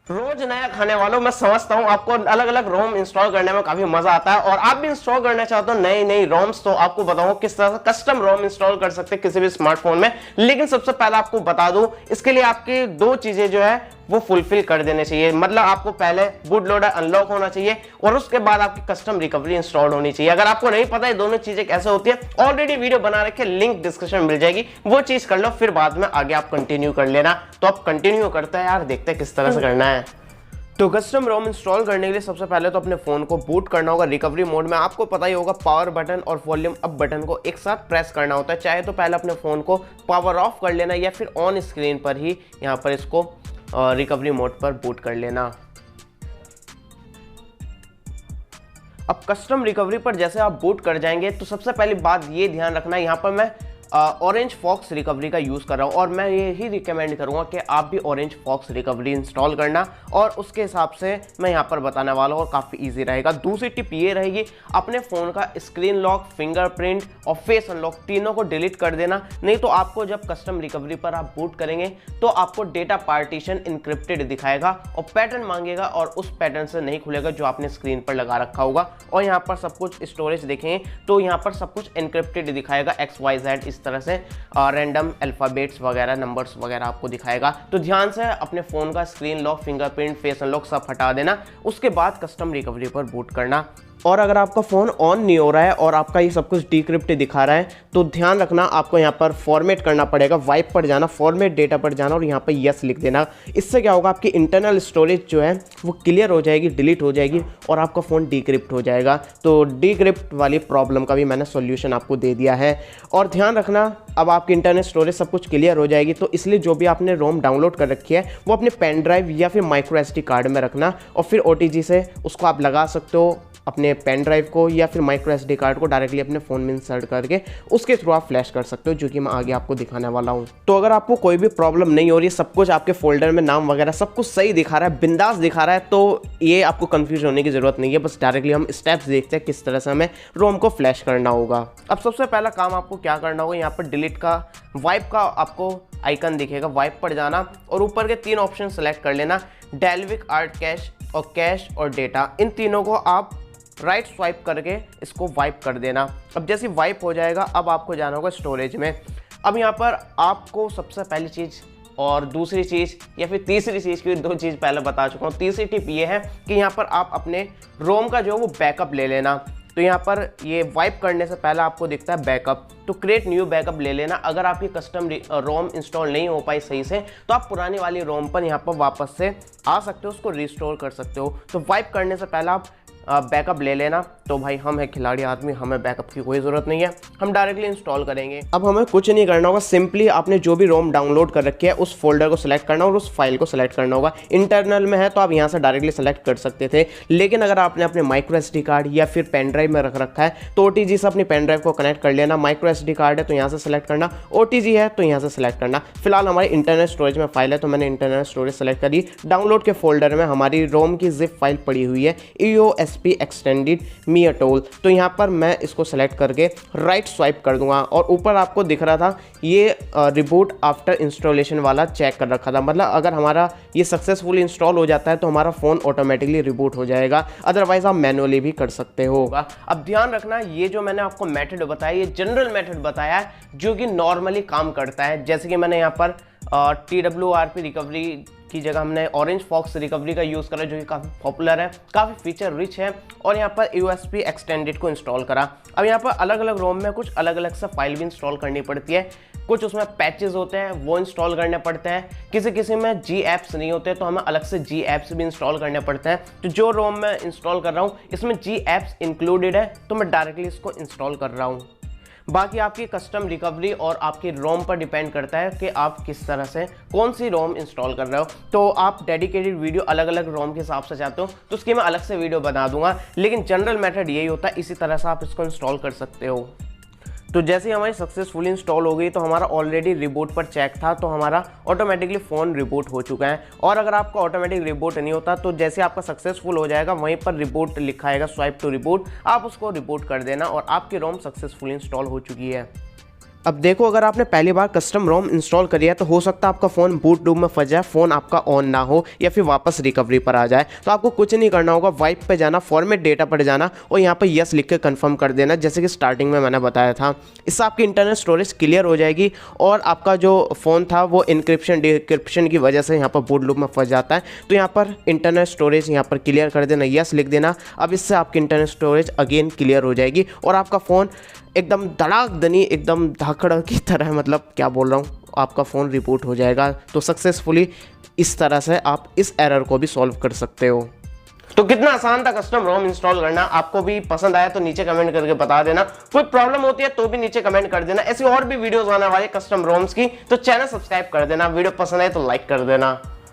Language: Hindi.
रोज नया खाने वालों मैं समझता हूँ आपको अलग अलग रोम इंस्टॉल करने में काफी मजा आता है और आप भी इंस्टॉल करना चाहते हो नई नई रोम्स, तो आपको बताऊं किस तरह से कस्टम रोम इंस्टॉल कर सकते हैं किसी भी स्मार्टफोन में। लेकिन सबसे पहले आपको बता दूं, इसके लिए आपकी दो चीजें जो है वो फुलफिल कर देने चाहिए। मतलब आपको पहले बूट लोडर अनलॉक होना चाहिए और उसके बाद आपकी कस्टम रिकवरी इंस्टॉल होनी चाहिए। अगर आपको नहीं पता है दोनों चीजें कैसे होती है, ऑलरेडी वीडियो बना रखे, लिंक डिस्क्रिप्शन में मिल जाएगी, वो चीज कर लो, फिर बाद में आगे आप कंटिन्यू कर लेना। तो आप कंटिन्यू करते हैं यार, देखते हैं किस तरह से करना है। तो कस्टम रोम इंस्टॉल करने के लिए सबसे पहले तो अपने फोन को बूट करना होगा रिकवरी मोड में। आपको पता ही होगा पावर बटन और वॉल्यूम अप बटन को एक साथ प्रेस करना होता है। चाहे तो पहले अपने फोन को पावर ऑफ कर लेना या फिर ऑन स्क्रीन पर ही यहाँ पर इसको रिकवरी मोड पर बूट कर लेना। अब कस्टम रिकवरी पर जैसे आप बूट कर जाएंगे तो सबसे पहली बात ये ध्यान रखना, यहाँ पर मैं ऑरेंज फॉक्स रिकवरी का यूज़ कर रहा हूँ और मैं यही रिकमेंड करूँगा कि आप भी ऑरेंज फॉक्स रिकवरी इंस्टॉल करना और उसके हिसाब से मैं यहाँ पर बताने वाला हूँ और काफ़ी इजी रहेगा। दूसरी टिप ये रहेगी, अपने फ़ोन का स्क्रीन लॉक, फिंगरप्रिंट और फेस अनलॉक तीनों को डिलीट कर देना। नहीं तो आपको जब कस्टम रिकवरी पर आप बूट करेंगे तो आपको डेटा पार्टीशन इंक्रिप्टेड दिखाएगा और पैटर्न मांगेगा और उस पैटर्न से नहीं खुलेगा जो आपने स्क्रीन पर लगा रखा होगा। और यहाँ पर सब कुछ स्टोरेज देखेंगे तो यहाँ पर सब कुछ इंक्रिप्टेड दिखाएगा, XYZ इस तरह से रैंडम अल्फाबेट्स वगैरह, नंबर्स वगैरह आपको दिखाएगा। तो ध्यान से अपने फोन का screen lock, fingerprint, face unlock सब हटा देना, उसके बाद कस्टम रिकवरी पर बूट करना। और अगर आपका फ़ोन ऑन नहीं हो रहा है और आपका ये सब कुछ डिक्रिप्ट दिखा रहा है तो ध्यान रखना, आपको यहाँ पर फॉर्मेट करना पड़ेगा। वाइप पर जाना, फॉर्मेट डेटा पर जाना और यहाँ पर यस लिख देना। इससे क्या होगा, आपकी इंटरनल स्टोरेज जो है वो क्लियर हो जाएगी, डिलीट हो जाएगी और आपका फ़ोन डिक्रिप्ट हो जाएगा। तो डिक्रिप्ट वाली प्रॉब्लम का भी मैंने सॉल्यूशन आपको दे दिया है। और ध्यान रखना, अब आपकी इंटरनल स्टोरेज सब कुछ क्लियर हो जाएगी तो इसलिए जो भी आपने रोम डाउनलोड कर रखी है वो अपने पेन ड्राइव या फिर माइक्रो SD कार्ड में रखना और फिर OTG से उसको आप लगा सकते हो अपने पेन ड्राइव को या फिर माइक्रो SD कार्ड को डायरेक्टली अपने फ़ोन में इंसर्ट करके उसके थ्रू आप फ्लैश कर सकते हो, जो कि मैं आगे आपको दिखाने वाला हूँ। तो अगर आपको कोई भी प्रॉब्लम नहीं हो रही है, सब कुछ आपके फोल्डर में नाम वगैरह सब कुछ सही दिखा रहा है, बिंदास दिखा रहा है, तो ये आपको कंफ्यूज होने की ज़रूरत नहीं है। बस डायरेक्टली हम स्टेप्स देखते हैं किस तरह से हमें रोम को फ्लैश करना होगा। अब सबसे पहला काम आपको क्या करना होगा, यहाँ पर डिलीट का वाइप का आपको आइकन दिखेगा, वाइप पर जाना और ऊपर के 3 ऑप्शन सेलेक्ट कर लेना, डेल्विक आर्ट कैश और डेटा। इन तीनों को आप राइट स्वाइप करके इसको वाइप कर देना। अब जैसे वाइप हो जाएगा, अब आपको जाना होगा स्टोरेज में। अब यहाँ पर आपको सबसे पहली चीज़ और दूसरी चीज़ या फिर तीसरी चीज़ की 2 चीज़ पहले बता चुका हूँ। तीसरी टिप ये है कि यहाँ पर आप अपने रोम का जो वो बैकअप ले लेना। तो यहाँ पर ये वाइप करने से पहले आपको दिखता है बैकअप, तो क्रिएट न्यू बैकअप ले लेना। अगर आपकी कस्टम रोम इंस्टॉल नहीं हो पाई सही से तो आप पुरानी वाली रोम पर यहाँ पर वापस से आ सकते हो, उसको रिस्टोर कर सकते हो। तो वाइप करने से पहले आप बैकअप ले लेना। तो भाई हम है खिलाड़ी आदमी, हमें बैकअप की कोई ज़रूरत नहीं है, हम डायरेक्टली इंस्टॉल करेंगे। अब हमें कुछ नहीं करना होगा, सिंपली आपने जो भी रोम डाउनलोड कर रखी है उस फोल्डर को सिलेक्ट करना और उस फाइल को सिलेक्ट करना होगा। इंटरनल में है तो आप यहाँ से डायरेक्टली सेलेक्ट कर सकते थे, लेकिन अगर आपने अपने माइक्रो SD कार्ड या फिर पेन ड्राइव में रख रखा है तो OTG से अपनी पेन ड्राइव को कनेक्ट कर लेना। माइक्रो SD कार्ड है तो यहाँ से सेलेक्ट करना, OTG है तो यहाँ से सेलेक्ट करना। फिलहाल हमारी इंटरनल स्टोरेज में फाइल है तो मैंने इंटरनल स्टोरेज सेलेक्ट करी। डाउनलोड के फोल्डर में हमारी रोम की जिप फाइल पड़ी हुई है, EOSP एक्सटेंडेड मियाटोल। तो यहाँ पर मैं इसको सेलेक्ट करके राइट स्वाइप कर दूंगा और ऊपर आपको दिख रहा था ये रिबूट आफ्टर इंस्टॉलेशन वाला चेक कर रखा था। मतलब अगर हमारा ये सक्सेसफुली इंस्टॉल हो जाता है तो हमारा फ़ोन ऑटोमेटिकली रिबूट हो जाएगा, अदरवाइज आप मैनुअली भी कर सकते हो। अब ध्यान रखना, ये जो मैंने आपको मेथड बताया ये जनरल मेथड बताया है जो कि नॉर्मली काम करता है। जैसे कि मैंने यहाँ पर TWRP रिकवरी की जगह हमने ऑरेंज फॉक्स रिकवरी का यूज़ करा जो कि काफ़ी पॉपुलर है, काफ़ी फीचर रिच है, और यहाँ पर EOSP एक्सटेंडेड को इंस्टॉल करा। अब यहाँ पर अलग अलग रोम में कुछ अलग अलग सा फाइल भी इंस्टॉल करनी पड़ती है। कुछ उसमें पैचेस होते हैं वो इंस्टॉल करने पड़ते हैं, किसी में G ऐप्स नहीं होते तो हमें अलग से G ऐप्स भी इंस्टॉल करने पड़ते हैं। तो जो रोम मैं इंस्टॉल कर रहा हूँ इसमें G ऐप्स इंक्लूडेड है तो मैं डायरेक्टली इसको इंस्टॉल कर रहा हूँ। बाकी आपकी कस्टम रिकवरी और आपकी रोम पर डिपेंड करता है कि आप किस तरह से कौन सी रोम इंस्टॉल कर रहे हो। तो आप डेडिकेटेड वीडियो अलग अलग रोम के हिसाब से चाहते हो तो उसकी मैं अलग से वीडियो बना दूंगा, लेकिन जनरल मेथड यही होता है, इसी तरह से आप इसको इंस्टॉल कर सकते हो। तो जैसे ही हमारी सक्सेसफुली इंस्टॉल हो गई तो हमारा ऑलरेडी रिबूट पर चेक था तो हमारा ऑटोमेटिकली फ़ोन रिबूट हो चुका है। और अगर आपका ऑटोमेटिक रिबूट नहीं होता तो जैसे आपका सक्सेसफुल हो जाएगा वहीं पर रिबूट लिखा आएगा, स्वाइप टू रिबूट, आप उसको रिबूट कर देना और आपकी रोम सक्सेसफुली इंस्टॉल हो चुकी है। अब देखो, अगर आपने पहली बार कस्टम रोम इंस्टॉल करी है तो हो सकता है आपका फ़ोन बूट लूप में फंस जाए, फ़ोन आपका ऑन ना हो या फिर वापस रिकवरी पर आ जाए। तो आपको कुछ नहीं करना होगा, वाइप पे जाना, फॉर्मेट डेटा पर जाना और यहाँ पर यस लिख के कन्फर्म कर देना, जैसे कि स्टार्टिंग में मैंने बताया था। इससे आपकी इंटरनल स्टोरेज क्लियर हो जाएगी और आपका जो फ़ोन था वो इंक्रिप्शन डिक्रिप्शन की वजह से यहाँ पर बूट लूप में फंस जाता है। तो यहाँ पर इंटरनल स्टोरेज यहाँ पर क्लियर कर देना, यस लिख देना। अब इससे आपकी इंटरनल स्टोरेज अगेन क्लियर हो जाएगी और आपका फ़ोन एकदम धड़ाकधनी, एकदम धाकड़ की तरह, मतलब क्या बोल रहा हूँ, आपका फ़ोन रिबूट हो जाएगा। तो सक्सेसफुली इस तरह से आप इस एरर को भी सॉल्व कर सकते हो। तो कितना आसान था कस्टम रोम इंस्टॉल करना। आपको भी पसंद आया तो नीचे कमेंट करके बता देना। कोई प्रॉब्लम होती है तो भी नीचे कमेंट कर देना। ऐसी और भी वीडियोस आने वाली कस्टम रोम्स की, तो चैनल सब्सक्राइब कर देना। वीडियो पसंद आए तो लाइक कर देना।